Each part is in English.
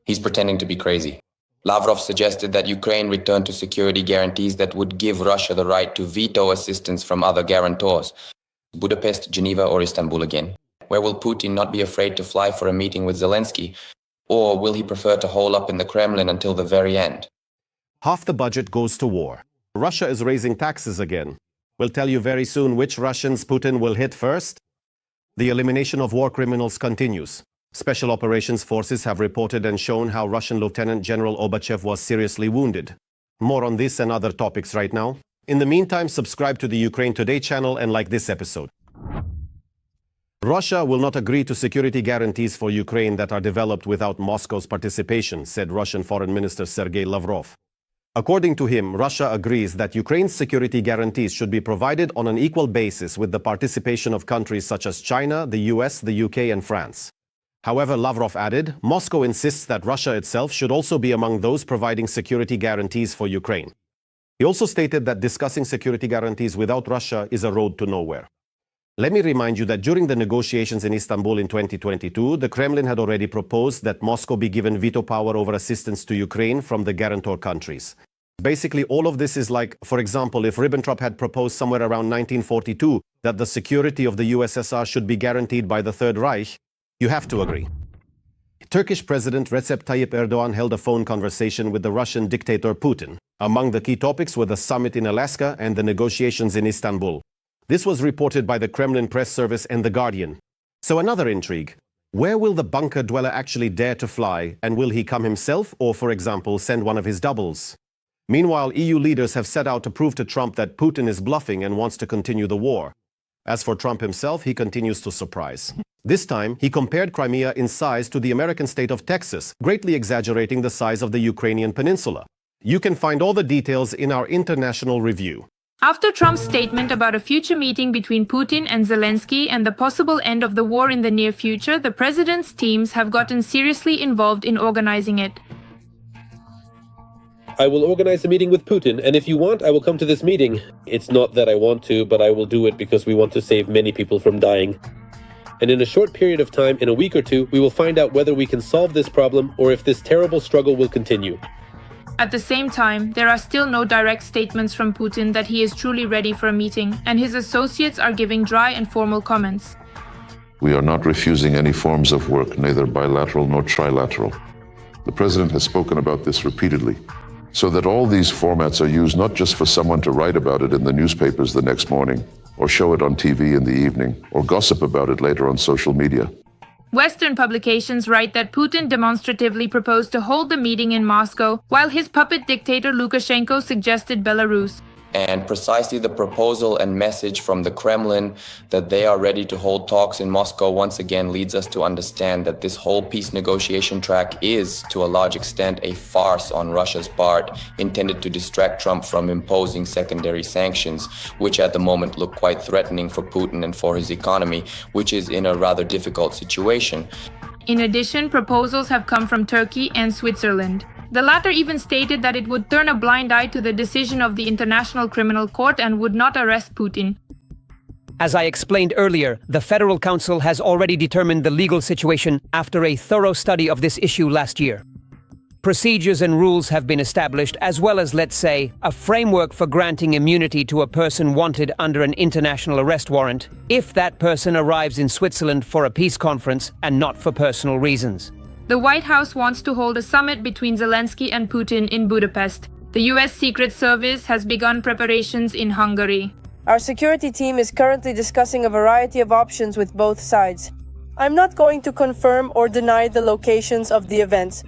He's pretending to be crazy. Lavrov suggested that Ukraine return to security guarantees that would give Russia the right to veto assistance from other guarantors. Budapest, Geneva, or Istanbul again? Where will Putin not be afraid to fly for a meeting with Zelensky? Or will he prefer to hole up in the Kremlin until the very end? Half the budget goes to war. Russia is raising taxes again. We'll tell you very soon which Russians Putin will hit first. The elimination of war criminals continues. Special operations forces have reported and shown how Russian Lieutenant General Obachev was seriously wounded. More on this and other topics right now. In the meantime, subscribe to the Ukraine Today channel and like this episode. Russia will not agree to security guarantees for Ukraine that are developed without Moscow's participation, said Russian Foreign Minister Sergei Lavrov. According to him, Russia agrees that Ukraine's security guarantees should be provided on an equal basis with the participation of countries such as China, the US, the UK, and France. However, Lavrov added, Moscow insists that Russia itself should also be among those providing security guarantees for Ukraine. He also stated that discussing security guarantees without Russia is a road to nowhere. Let me remind you that during the negotiations in Istanbul in 2022, the Kremlin had already proposed that Moscow be given veto power over assistance to Ukraine from the guarantor countries. Basically, all of this is like, for example, if Ribbentrop had proposed somewhere around 1942 that the security of the USSR should be guaranteed by the Third Reich, you have to agree. Turkish President Recep Tayyip Erdogan held a phone conversation with the Russian dictator Putin. Among the key topics were the summit in Alaska and the negotiations in Istanbul. This was reported by the Kremlin press service and The Guardian. So another intrigue. Where will the bunker dweller actually dare to fly, and will he come himself or, for example, send one of his doubles? Meanwhile, EU leaders have set out to prove to Trump that Putin is bluffing and wants to continue the war. As for Trump himself, he continues to surprise. This time, he compared Crimea in size to the American state of Texas, greatly exaggerating the size of the Ukrainian peninsula. You can find all the details in our international review. After Trump's statement about a future meeting between Putin and Zelensky and the possible end of the war in the near future, the president's teams have gotten seriously involved in organizing it. I will organize a meeting with Putin, and if you want, I will come to this meeting. It's not that I want to, but I will do it because we want to save many people from dying. And in a short period of time, in a week or two, we will find out whether we can solve this problem or if this terrible struggle will continue. At the same time, there are still no direct statements from Putin that he is truly ready for a meeting, and his associates are giving dry and formal comments. We are not refusing any forms of work, neither bilateral nor trilateral. The president has spoken about this repeatedly, so that all these formats are used not just for someone to write about it in the newspapers the next morning, or show it on TV in the evening, or gossip about it later on social media. Western publications write that Putin demonstratively proposed to hold the meeting in Moscow, while his puppet dictator Lukashenko suggested Belarus. And precisely the proposal and message from the Kremlin that they are ready to hold talks in Moscow once again leads us to understand that this whole peace negotiation track is, to a large extent, a farce on Russia's part, intended to distract Trump from imposing secondary sanctions, which at the moment look quite threatening for Putin and for his economy, which is in a rather difficult situation. In addition, proposals have come from Turkey and Switzerland. The latter even stated that it would turn a blind eye to the decision of the International Criminal Court and would not arrest Putin. As I explained earlier, the Federal Council has already determined the legal situation after a thorough study of this issue last year. Procedures and rules have been established, as well as, let's say, a framework for granting immunity to a person wanted under an international arrest warrant, if that person arrives in Switzerland for a peace conference and not for personal reasons. The White House wants to hold a summit between Zelensky and Putin in Budapest. The US Secret Service has begun preparations in Hungary. Our security team is currently discussing a variety of options with both sides. I'm not going to confirm or deny the locations of the events.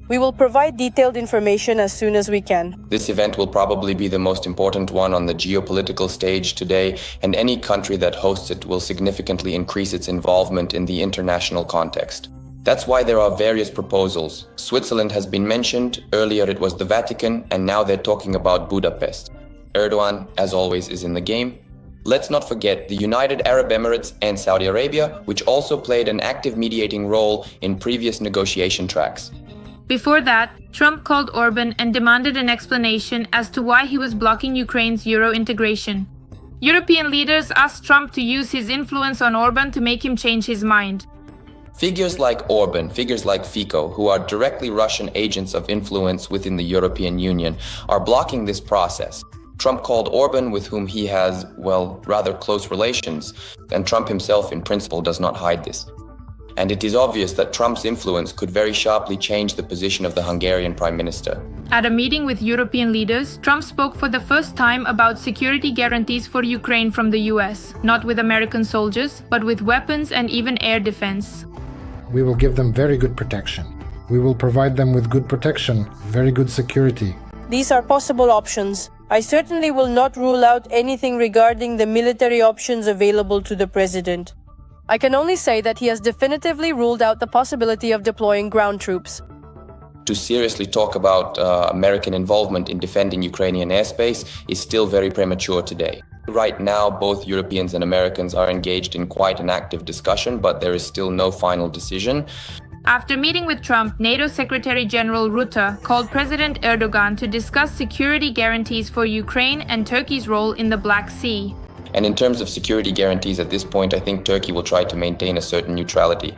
We will provide detailed information as soon as we can. This event will probably be the most important one on the geopolitical stage today, and any country that hosts it will significantly increase its involvement in the international context. That's why there are various proposals. Switzerland has been mentioned, earlier it was the Vatican, and now they're talking about Budapest. Erdogan, as always, is in the game. Let's not forget the United Arab Emirates and Saudi Arabia, which also played an active mediating role in previous negotiation tracks. Before that, Trump called Orban and demanded an explanation as to why he was blocking Ukraine's Euro integration. European leaders asked Trump to use his influence on Orban to make him change his mind. Figures like Orban, figures like Fico, who are directly Russian agents of influence within the European Union, are blocking this process. Trump called Orban, with whom he has, well, rather close relations, and Trump himself in principle does not hide this. And it is obvious that Trump's influence could very sharply change the position of the Hungarian Prime Minister. At a meeting with European leaders, Trump spoke for the first time about security guarantees for Ukraine from the US, not with American soldiers, but with weapons and even air defense. We will give them very good protection. We will provide them with good protection, very good security. These are possible options. I certainly will not rule out anything regarding the military options available to the president. I can only say that he has definitively ruled out the possibility of deploying ground troops. To seriously talk about American involvement in defending Ukrainian airspace is still very premature today. Right now, both Europeans and Americans are engaged in quite an active discussion, but there is still no final decision. After meeting with Trump, NATO Secretary General Rutte called President Erdogan to discuss security guarantees for Ukraine and Turkey's role in the Black Sea. And in terms of security guarantees at this point, I think Turkey will try to maintain a certain neutrality.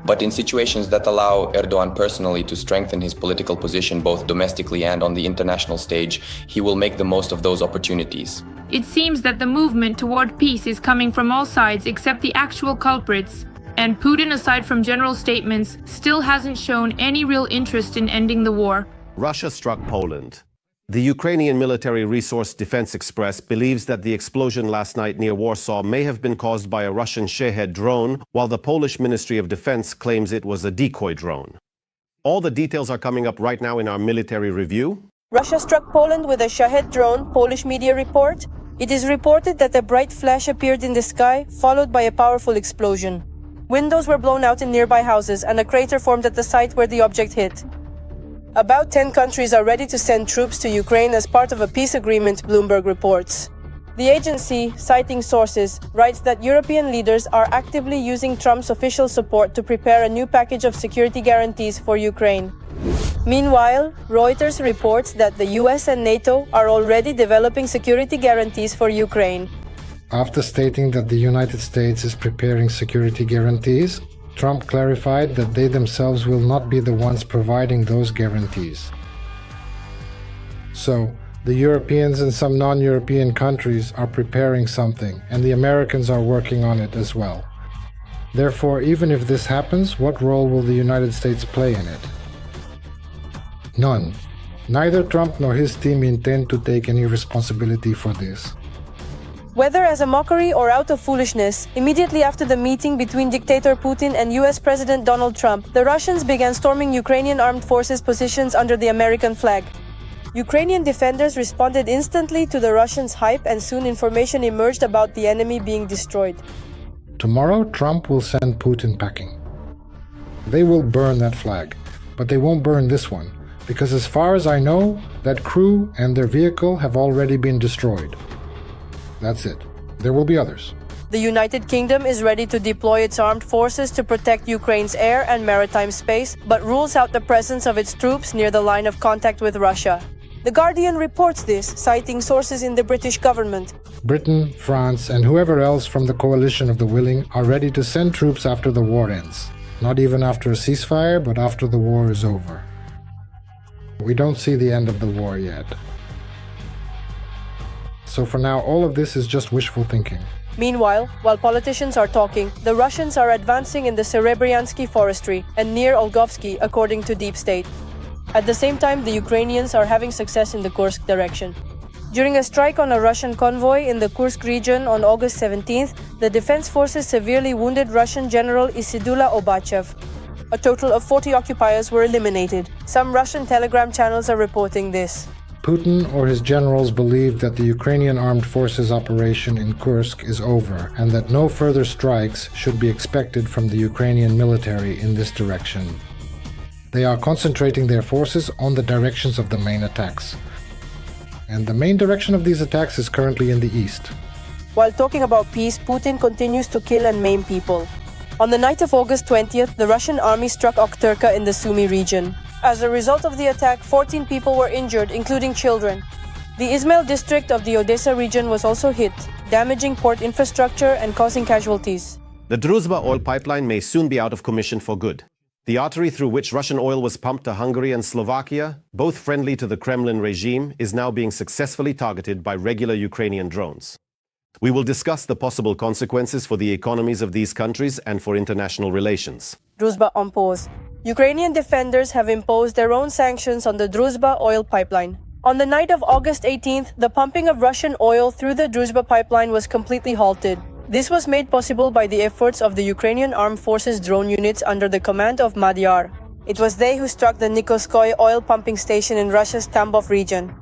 But in situations that allow Erdogan personally to strengthen his political position both domestically and on the international stage, he will make the most of those opportunities. It seems that the movement toward peace is coming from all sides except the actual culprits. And Putin, aside from general statements, still hasn't shown any real interest in ending the war. Russia struck Poland. The Ukrainian Military Resource Defense Express believes that the explosion last night near Warsaw may have been caused by a Russian Shahed drone, while the Polish Ministry of Defense claims it was a decoy drone. All the details are coming up right now in our military review. Russia struck Poland with a Shahed drone, Polish media report. It is reported that a bright flash appeared in the sky, followed by a powerful explosion. Windows were blown out in nearby houses, and a crater formed at the site where the object hit. About 10 countries are ready to send troops to Ukraine as part of a peace agreement, Bloomberg reports. The agency, citing sources, writes that European leaders are actively using Trump's official support to prepare a new package of security guarantees for Ukraine. Meanwhile, Reuters reports that the US and NATO are already developing security guarantees for Ukraine. After stating that the United States is preparing security guarantees, Trump clarified that they themselves will not be the ones providing those guarantees. So, the Europeans and some non-European countries are preparing something, and the Americans are working on it as well. Therefore, even if this happens, what role will the United States play in it? None. Neither Trump nor his team intend to take any responsibility for this. Whether as a mockery or out of foolishness, immediately after the meeting between dictator Putin and US President Donald Trump, the Russians began storming Ukrainian armed forces positions under the American flag. Ukrainian defenders responded instantly to the Russians' hype, and soon information emerged about the enemy being destroyed. Tomorrow, Trump will send Putin packing. They will burn that flag, but they won't burn this one, because as far as I know, that crew and their vehicle have already been destroyed. That's it. There will be others. The United Kingdom is ready to deploy its armed forces to protect Ukraine's air and maritime space, but rules out the presence of its troops near the line of contact with Russia. The Guardian reports this, citing sources in the British government. Britain, France, and whoever else from the coalition of the willing are ready to send troops after the war ends. Not even after a ceasefire, but after the war is over. We don't see the end of the war yet. So for now, all of this is just wishful thinking. Meanwhile, while politicians are talking, the Russians are advancing in the Serebryansky forestry and near Olgovsky, according to Deep State. At the same time, the Ukrainians are having success in the Kursk direction. During a strike on a Russian convoy in the Kursk region on August 17th, the defense forces severely wounded Russian General Isidula Obachev. A total of 40 occupiers were eliminated. Some Russian telegram channels are reporting this. Putin or his generals believe that the Ukrainian armed forces operation in Kursk is over and that no further strikes should be expected from the Ukrainian military in this direction. They are concentrating their forces on the directions of the main attacks. And the main direction of these attacks is currently in the east. While talking about peace, Putin continues to kill and maim people. On the night of August 20th, the Russian army struck Okturka in the Sumy region. As a result of the attack, 14 people were injured, including children. The Izmail district of the Odessa region was also hit, damaging port infrastructure and causing casualties. The Druzhba oil pipeline may soon be out of commission for good. The artery through which Russian oil was pumped to Hungary and Slovakia, both friendly to the Kremlin regime, is now being successfully targeted by regular Ukrainian drones. We will discuss the possible consequences for the economies of these countries and for international relations. Druzhba on pause. Ukrainian defenders have imposed their own sanctions on the Druzhba oil pipeline. On the night of August 18th, the pumping of Russian oil through the Druzhba pipeline was completely halted. This was made possible by the efforts of the Ukrainian Armed Forces drone units under the command of Magyar. It was they who struck the Nikolskoye oil pumping station in Russia's Tambov region.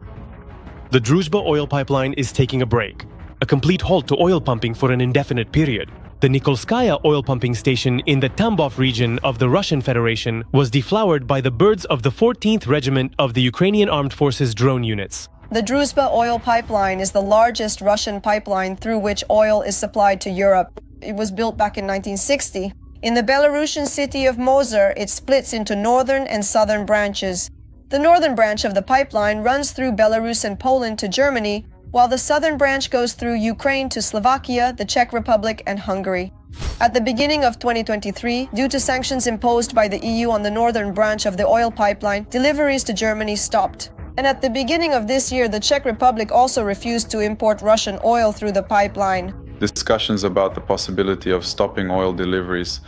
The Druzhba oil pipeline is taking a break, a complete halt to oil pumping for an indefinite period. The Nikolskaya oil pumping station in the Tambov region of the Russian Federation was deflowered by the birds of the 14th Regiment of the Ukrainian Armed Forces drone units. The Druzhba oil pipeline is the largest Russian pipeline through which oil is supplied to Europe. It was built back in 1960. In the Belarusian city of Mozyr, it splits into northern and southern branches. The northern branch of the pipeline runs through Belarus and Poland to Germany, while the southern branch goes through Ukraine to Slovakia, the Czech Republic, and Hungary. At the beginning of 2023, due to sanctions imposed by the EU on the northern branch of the oil pipeline, deliveries to Germany stopped. And at the beginning of this year, the Czech Republic also refused to import Russian oil through the pipeline. Discussions about the possibility of stopping oil deliveries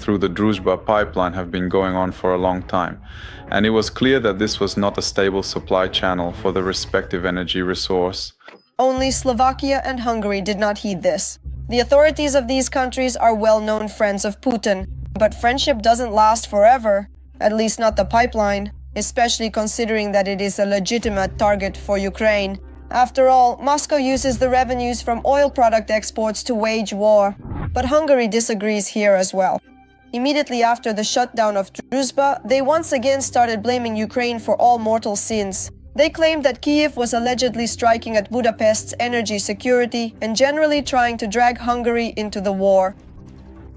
through the Druzhba pipeline have been going on for a long time. And it was clear that this was not a stable supply channel for the respective energy resource. Only Slovakia and Hungary did not heed this. The authorities of these countries are well-known friends of Putin. But friendship doesn't last forever, at least not the pipeline, especially considering that it is a legitimate target for Ukraine. After all, Moscow uses the revenues from oil product exports to wage war. But Hungary disagrees here as well. Immediately after the shutdown of Druzhba, they once again started blaming Ukraine for all mortal sins. They claimed that Kyiv was allegedly striking at Budapest's energy security and generally trying to drag Hungary into the war.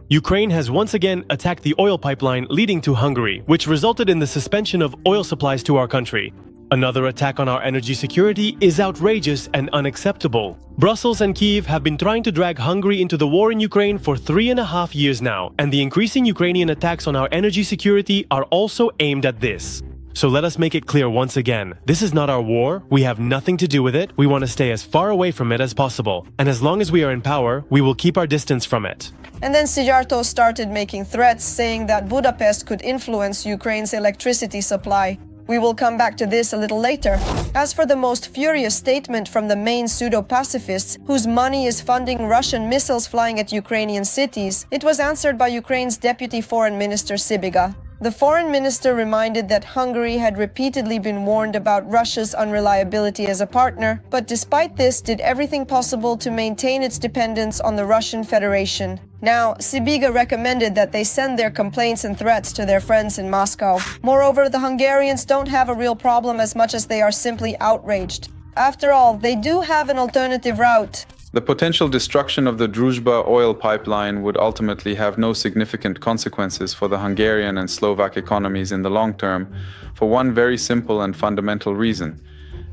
Ukraine has once again attacked the oil pipeline leading to Hungary, which resulted in the suspension of oil supplies to our country. Another attack on our energy security is outrageous and unacceptable. Brussels and Kyiv have been trying to drag Hungary into the war in Ukraine for 3.5 years now, and the increasing Ukrainian attacks on our energy security are also aimed at this. So let us make it clear once again, this is not our war, we have nothing to do with it, we want to stay as far away from it as possible, and as long as we are in power, we will keep our distance from it. And then Szijjártó started making threats, saying that Budapest could influence Ukraine's electricity supply. We will come back to this a little later. As for the most furious statement from the main pseudo-pacifists, whose money is funding Russian missiles flying at Ukrainian cities, it was answered by Ukraine's Deputy Foreign Minister Sybiga. The foreign minister reminded that Hungary had repeatedly been warned about Russia's unreliability as a partner, but despite this did everything possible to maintain its dependence on the Russian Federation. Now, Sybiga recommended that they send their complaints and threats to their friends in Moscow. Moreover, the Hungarians don't have a real problem as much as they are simply outraged. After all, they do have an alternative route. The potential destruction of the Druzhba oil pipeline would ultimately have no significant consequences for the Hungarian and Slovak economies in the long term, for one very simple and fundamental reason.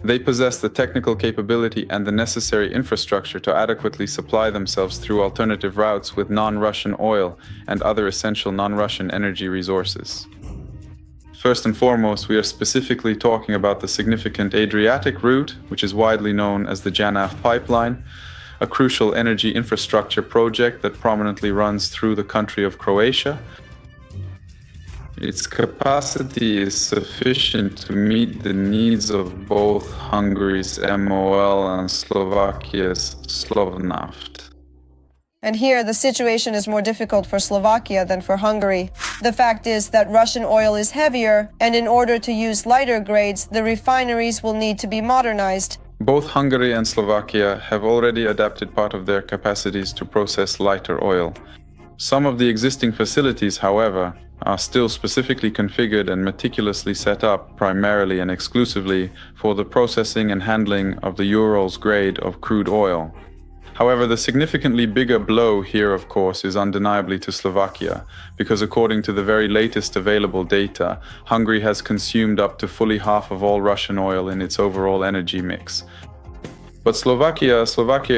They possess the technical capability and the necessary infrastructure to adequately supply themselves through alternative routes with non-Russian oil and other essential non-Russian energy resources. First and foremost, we are specifically talking about the significant Adriatic route, which is widely known as the Janaf pipeline, a crucial energy infrastructure project that prominently runs through the country of Croatia. Its capacity is sufficient to meet the needs of both Hungary's MOL and Slovakia's Slovnaft. And here, the situation is more difficult for Slovakia than for Hungary. The fact is that Russian oil is heavier, and in order to use lighter grades, the refineries will need to be modernized. Both Hungary and Slovakia have already adapted part of their capacities to process lighter oil. Some of the existing facilities, however, are still specifically configured and meticulously set up primarily and exclusively for the processing and handling of the Urals grade of crude oil. However, the significantly bigger blow here, of course, is undeniably to Slovakia, because according to the very latest available data, Hungary has consumed up to fully half of all Russian oil in its overall energy mix. But Slovakia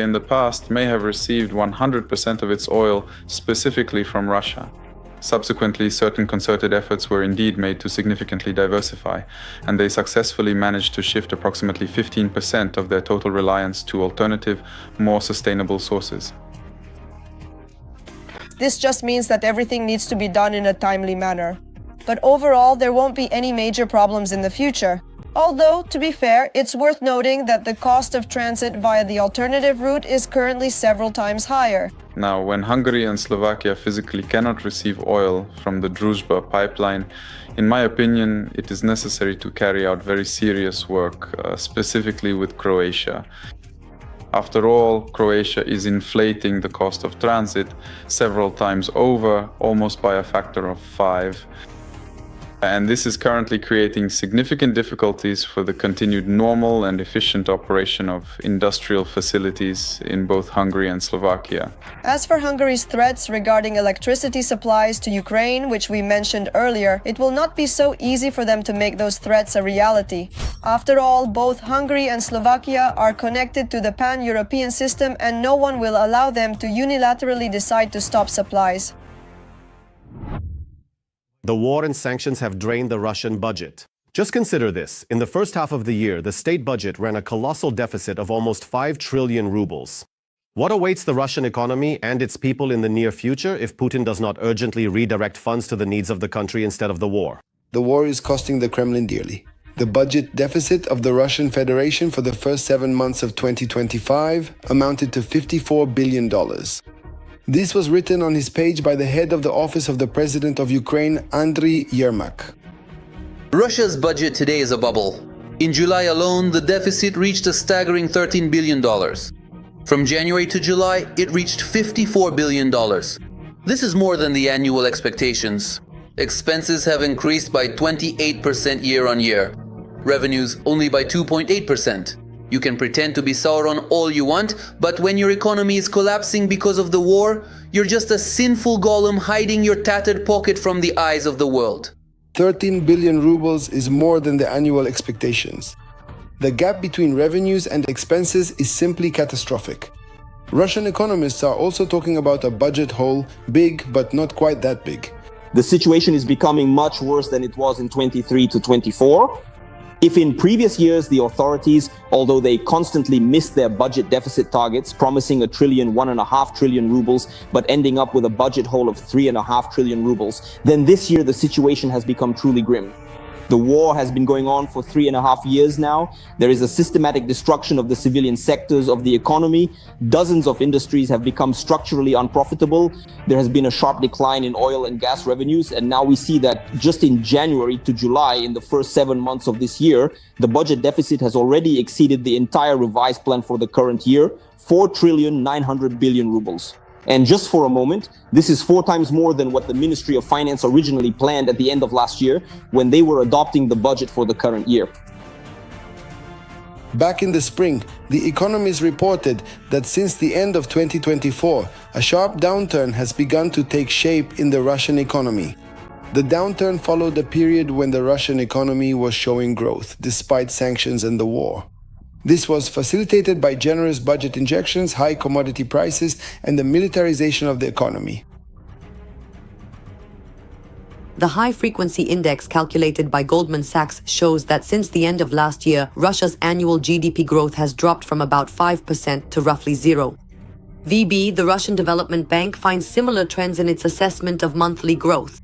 in the past may have received 100% of its oil specifically from Russia. Subsequently, certain concerted efforts were indeed made to significantly diversify, and they successfully managed to shift approximately 15% of their total reliance to alternative, more sustainable sources. This just means that everything needs to be done in a timely manner. But overall, there won't be any major problems in the future. Although, to be fair, it's worth noting that the cost of transit via the alternative route is currently several times higher. Now, when Hungary and Slovakia physically cannot receive oil from the Druzhba pipeline, in my opinion, it is necessary to carry out very serious work, specifically with Croatia. After all, Croatia is inflating the cost of transit several times over, almost by a factor of 5. And this is currently creating significant difficulties for the continued normal and efficient operation of industrial facilities in both Hungary and Slovakia. As for Hungary's threats regarding electricity supplies to Ukraine, which we mentioned earlier, it will not be so easy for them to make those threats a reality. After all, both Hungary and Slovakia are connected to the pan-European system, and no one will allow them to unilaterally decide to stop supplies. The war and sanctions have drained the Russian budget. Just consider this. In the first half of the year, the state budget ran a colossal deficit of almost 5 trillion rubles. What awaits the Russian economy and its people in the near future if Putin does not urgently redirect funds to the needs of the country instead of the war? The war is costing the Kremlin dearly. The budget deficit of the Russian Federation for the first 7 months of 2025 amounted to $54 billion. This was written on his page by the head of the office of the President of Ukraine, Andriy Yermak. Russia's budget today is a bubble. In July alone, the deficit reached a staggering $13 billion. From January to July, it reached $54 billion. This is more than the annual expectations. Expenses have increased by 28% year-on-year. Revenues only by 2.8%. You can pretend to be sour on all you want, but when your economy is collapsing because of the war, you're just a sinful golem hiding your tattered pocket from the eyes of the world. 13 billion rubles is more than the annual expectations. The gap between revenues and expenses is simply catastrophic. Russian economists are also talking about a budget hole, big but not quite that big. The situation is becoming much worse than it was in 23 to 24. If in previous years the authorities, although they constantly missed their budget deficit targets, promising a trillion, 1.5 trillion rubles, but ending up with a budget hole of 3.5 trillion rubles, then this year the situation has become truly grim. The war has been going on for 3.5 years now. There is a systematic destruction of the civilian sectors of the economy. Dozens of industries have become structurally unprofitable. There has been a sharp decline in oil and gas revenues. And now we see that just in January to July, in the first 7 months of this year, the budget deficit has already exceeded the entire revised plan for the current year, 4.9 trillion rubles. And just for a moment, this is 4 times more than what the Ministry of Finance originally planned at the end of last year when they were adopting the budget for the current year. Back in the spring, The Economist reported that since the end of 2024, a sharp downturn has begun to take shape in the Russian economy. The downturn followed a period when the Russian economy was showing growth, despite sanctions and the war. This was facilitated by generous budget injections, high commodity prices, and the militarization of the economy. The high-frequency index calculated by Goldman Sachs shows that since the end of last year, Russia's annual GDP growth has dropped from about 5% to roughly 0. VB, the Russian Development Bank, finds similar trends in its assessment of monthly growth.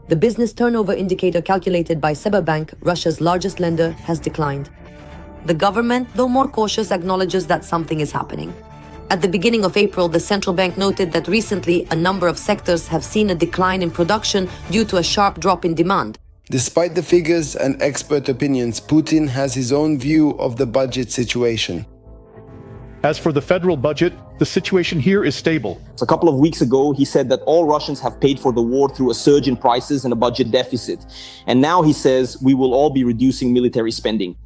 The business turnover indicator calculated by Bank, Russia's largest lender, has declined. The government, though more cautious, acknowledges that something is happening. At the beginning of April, the central bank noted that recently a number of sectors have seen a decline in production due to a sharp drop in demand. Despite the figures and expert opinions, Putin has his own view of the budget situation. As for the federal budget, the situation here is stable. A couple of weeks ago, he said that all Russians have paid for the war through a surge in prices and a budget deficit. And now he says we will all be reducing military spending.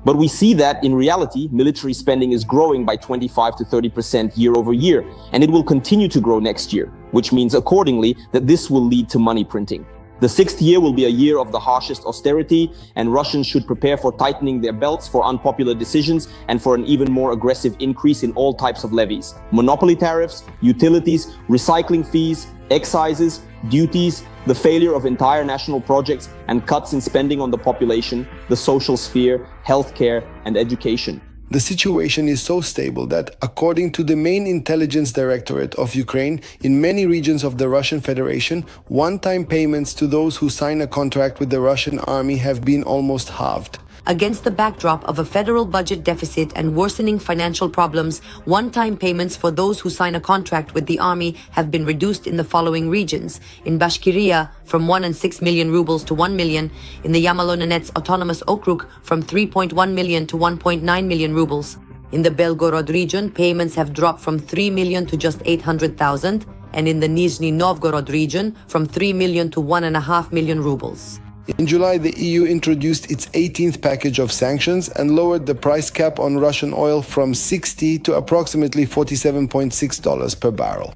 But we see that, in reality, military spending is growing by 25 to 30% year over year, and it will continue to grow next year, which means accordingly that this will lead to money printing. The sixth year will be a year of the harshest austerity, and Russians should prepare for tightening their belts for unpopular decisions and for an even more aggressive increase in all types of levies. Monopoly tariffs, utilities, recycling fees, excises, duties, the failure of entire national projects, and cuts in spending on the population, the social sphere, healthcare, and education. The situation is so stable that, according to the main intelligence directorate of Ukraine, in many regions of the Russian Federation, one-time payments to those who sign a contract with the Russian army have been almost halved. Against the backdrop of a federal budget deficit and worsening financial problems, one-time payments for those who sign a contract with the army have been reduced in the following regions. In Bashkiria, from 1.6 million rubles to 1 million. In the Yamalo-Nenets Autonomous Okrug, from 3.1 million to 1.9 million rubles. In the Belgorod region, payments have dropped from 3 million to just 800,000. And in the Nizhny Novgorod region, from 3 million to 1.5 million rubles. In July, the EU introduced its 18th package of sanctions and lowered the price cap on Russian oil from $60 to approximately $47.6 per barrel.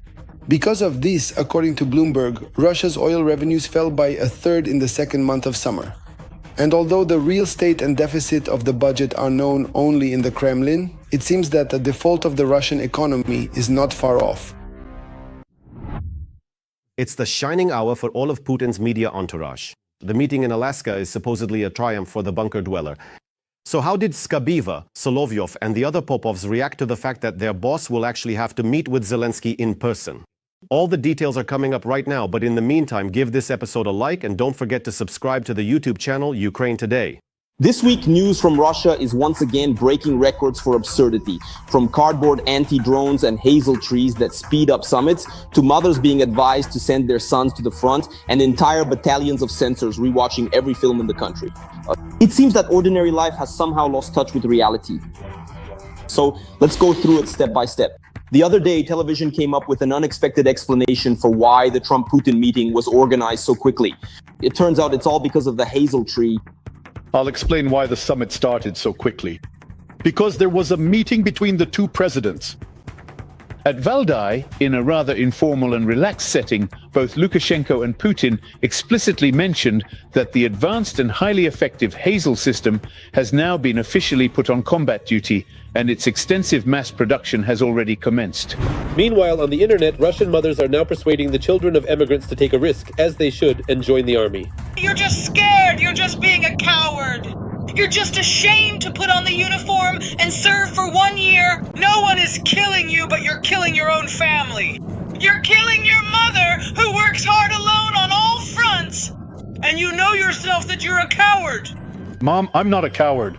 Because of this, according to Bloomberg, Russia's oil revenues fell by a third in the second month of summer. And although the real state and deficit of the budget are known only in the Kremlin, it seems that the default of the Russian economy is not far off. It's the shining hour for all of Putin's media entourage. The meeting in Alaska is supposedly a triumph for the bunker dweller. So how did Skabiva, Solovyov, and the other Popovs react to the fact that their boss will actually have to meet with Zelensky in person? All the details are coming up right now, but in the meantime, give this episode a like and don't forget to subscribe to the YouTube channel Ukraine Today. This week, news from Russia is once again breaking records for absurdity. From cardboard anti-drones and hazel trees that speed up summits, to mothers being advised to send their sons to the front, and entire battalions of censors rewatching every film in the country. It seems that ordinary life has somehow lost touch with reality. So let's go through it step by step. The other day, television came up with an unexpected explanation for why the Trump-Putin meeting was organized so quickly. It turns out it's all because of the hazel tree. I'll explain why the summit started so quickly. Because there was a meeting between the two presidents. At Valdai, in a rather informal and relaxed setting, both Lukashenko and Putin explicitly mentioned that the advanced and highly effective Hazel system has now been officially put on combat duty, and its extensive mass production has already commenced. Meanwhile, on the internet, Russian mothers are now persuading the children of immigrants to take a risk, as they should, and join the army. You're just scared. You're just being a coward. You're just ashamed to put on the uniform and serve for 1 year. No one is killing you, but you're killing your own family. You're killing your mother, who works hard alone on all fronts. And you know yourself that you're a coward. Mom, I'm not a coward.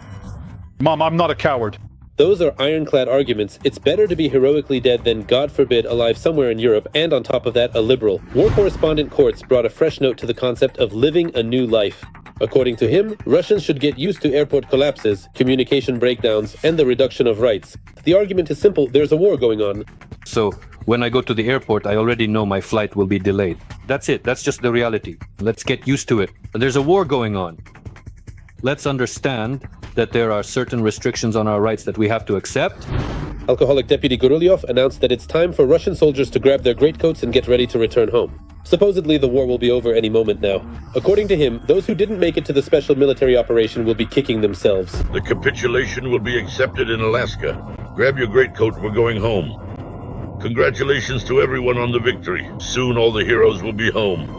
Mom, I'm not a coward. Those are ironclad arguments. It's better to be heroically dead than, God forbid, alive somewhere in Europe, and on top of that, a liberal. War correspondent Kortz brought a fresh note to the concept of living a new life. According to him, Russians should get used to airport collapses, communication breakdowns, and the reduction of rights. The argument is simple: there's a war going on. So, when I go to the airport, I already know my flight will be delayed. That's it. That's just the reality. Let's get used to it. There's a war going on. Let's understand that there are certain restrictions on our rights that we have to accept. Alcoholic Deputy Gurulyov announced that it's time for Russian soldiers to grab their greatcoats and get ready to return home. Supposedly, the war will be over any moment now. According to him, those who didn't make it to the special military operation will be kicking themselves. The capitulation will be accepted in Alaska. Grab your greatcoat, we're going home. Congratulations to everyone on the victory. Soon all the heroes will be home.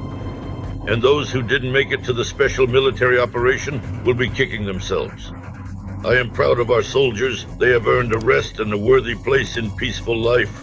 And those who didn't make it to the special military operation will be kicking themselves. I am proud of our soldiers. They have earned a rest and a worthy place in peaceful life.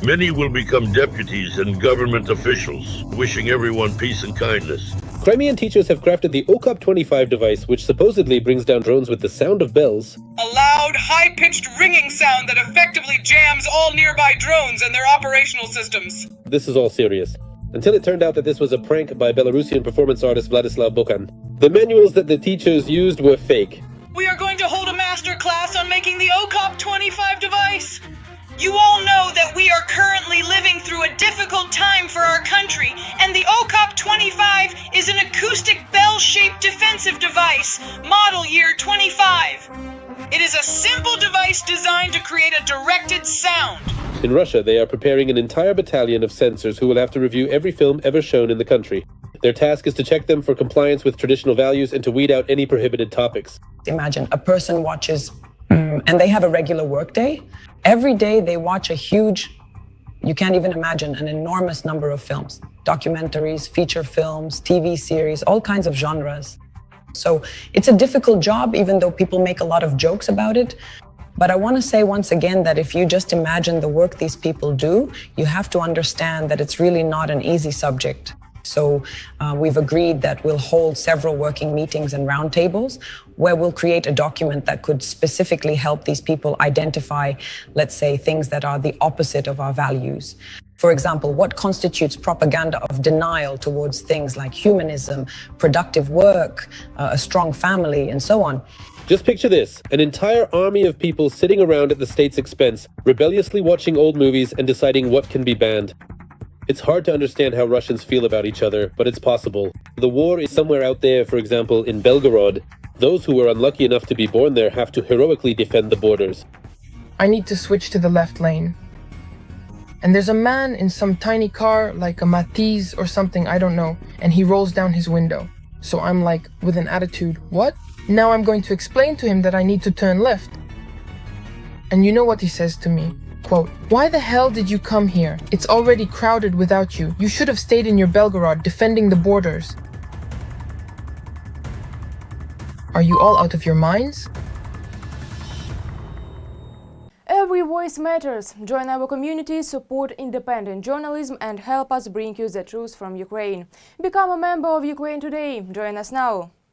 Many will become deputies and government officials, wishing everyone peace and kindness. Crimean teachers have crafted the OCOP-25 device, which supposedly brings down drones with the sound of bells. A loud, high-pitched ringing sound that effectively jams all nearby drones and their operational systems. This is all serious. Until it turned out that this was a prank by Belarusian performance artist Vladislav Bokan. The manuals that the teachers used were fake. We are going to hold a master class on making the OCOP-25 device. You all know that we are currently living through a difficult time for our country, and the OCOP-25 is an acoustic bell-shaped defensive device, model year 25. It is a simple device designed to create a directed sound. In Russia, they are preparing an entire battalion of censors who will have to review every film ever shown in the country. Their task is to check them for compliance with traditional values and to weed out any prohibited topics. Imagine a person watches, and they have a regular workday. Every day they watch a huge, you can't even imagine, an enormous number of films, documentaries, feature films, TV series, all kinds of genres. So it's a difficult job, even though people make a lot of jokes about it. But I want to say once again that if you just imagine the work these people do, you have to understand that it's really not an easy subject. So we've agreed that we'll hold several working meetings and roundtables where we'll create a document that could specifically help these people identify, let's say, things that are the opposite of our values. For example, what constitutes propaganda of denial towards things like humanism, productive work, a strong family, and so on. Just picture this, an entire army of people sitting around at the state's expense, rebelliously watching old movies and deciding what can be banned. It's hard to understand how Russians feel about each other, but it's possible. The war is somewhere out there, for example, in Belgorod. Those who were unlucky enough to be born there have to heroically defend the borders. I need to switch to the left lane. And there's a man in some tiny car, like a Matiz or something, I don't know, and he rolls down his window. So I'm like, with an attitude, what? Now I'm going to explain to him that I need to turn left. And you know what he says to me? Quote, "Why the hell did you come here? It's already crowded without you. You should have stayed in your Belgorod defending the borders." Are you all out of your minds? Every voice matters. Join our community, support independent journalism and help us bring you the truth from Ukraine. Become a member of Ukraine Today. Join us now.